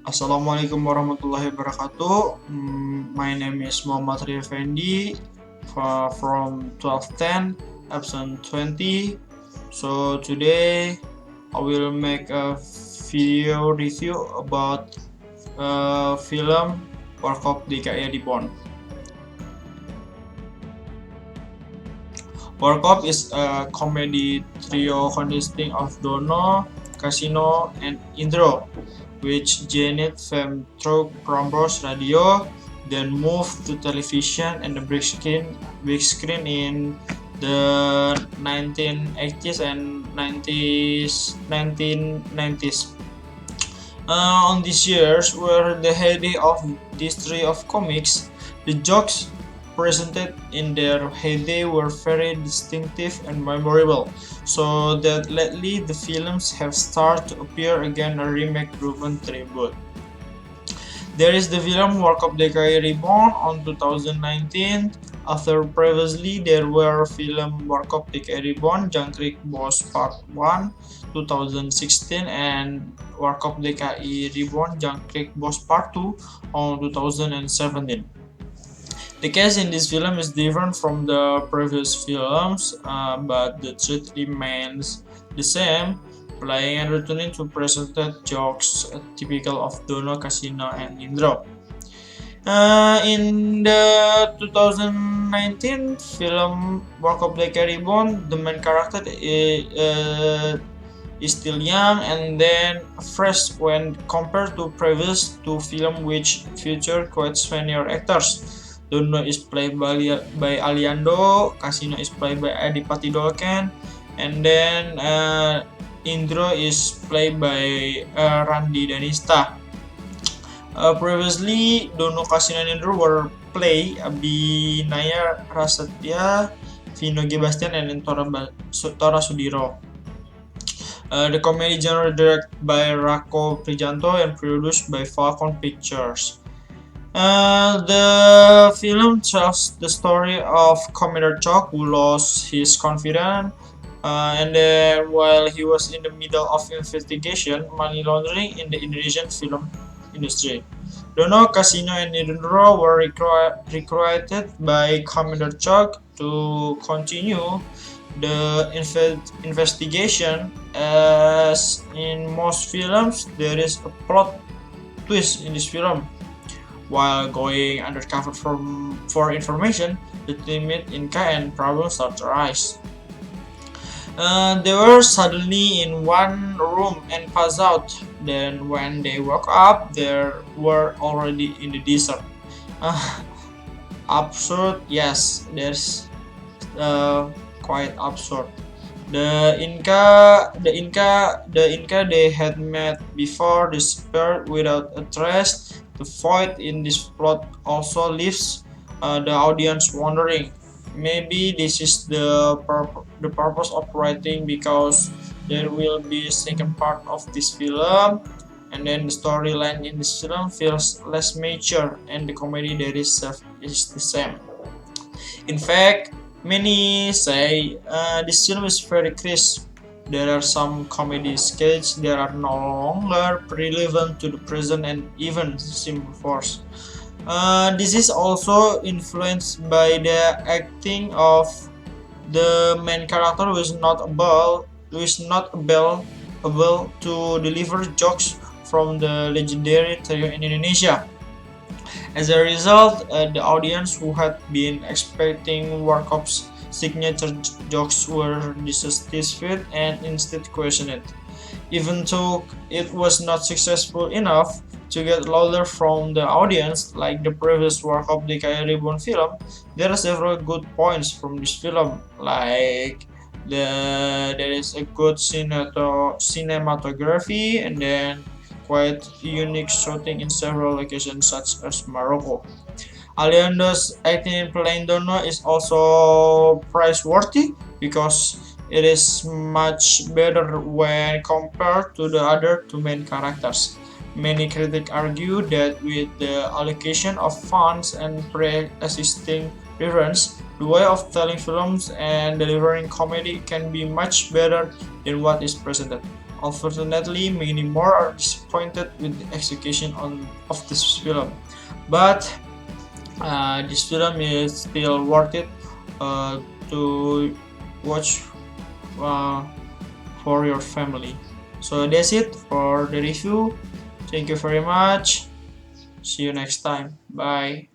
Assalamualaikum warahmatullahi wabarakatuh. My name is Mr. Effendi from 1210 episode 20. So today I will make a video review about film Warkop DKI Reborn. Warkop is a comedy trio consisting of Dono, Casino, and Indro, which Janet fame through Prambors Radio, then moved to television and the big screen in the 1980s and 1990s. On these years were the heyday of this trio of comics. The jokes presented in their heyday were very distinctive and memorable, so that lately the films have started to appear again a remake-driven tribute. There is the film Warkop DKI Reborn on 2019. After previously there were film Warkop DKI Reborn, Jangkrik Boss Part 1 2016 and Warkop DKI Reborn, Jangkrik Boss Part 2 on 2017. The cast in this film is different from the previous films, but the truth remains the same, playing and returning to presented jokes typical of Dono, Casino, and Indro. In the 2019 film Warkop DKI Reborn, the main character is still young and then fresh when compared to previous two films which feature quite senior actors. Dono is played by Aliando, Casino is played by Adipati Dolken, and then Indro is played by Randi Danista. Previously, Dono, Casino, and Indro were played Abhinaya Prasetya, Vino G. Bastian, and Tora Sudiro. The comedy genre directed by Rako Prijanto and produced by Falcon Pictures. The film tells the story of Commander Chok who lost his confidence and then while he was in the middle of investigation money laundering in the Indonesian film industry. Dono, Casino, and Indro were recruited by Commander Chok to continue the investigation. As in most films, there is a plot twist in this film. While going undercover for information, the team meet Inca and problems start to arise. They were suddenly in one room and passed out. Then when they woke up, they were already in the desert. Absurd, yes, there's quite absurd. The Inca they had met before disappeared without a trace. The void in this plot also leaves the audience wondering. Maybe this is the purpose of writing because there will be a second part of this film, and then the storyline in this film feels less mature, and the comedy there is the same. In fact, many say this film is very crisp. There are some comedy sketches that are no longer relevant to the present and even seem forced. This is also influenced by the acting of the main character who is not able to deliver jokes from the legendary trio in Indonesia. As a result, the audience who had been expecting Warkop's signature jokes were dissatisfied and instead questioned it. Even though it was not successful enough to get louder from the audience like the previous Warkop DKI Reborn film, there are several good points from this film, like there is a good cinematography and then quite unique shooting in several locations such as Morocco. Aliando's acting in playing Dono is also praiseworthy because it is much better when compared to the other two main characters. Many critics argue that with the allocation of funds and pre-existing reference, the way of telling films and delivering comedy can be much better than what is presented Unfortunately, many more are disappointed with the execution of this film. But this film is still worth it to watch uh, for your family. So that's it for the review. Thank you very much. See you next time. Bye.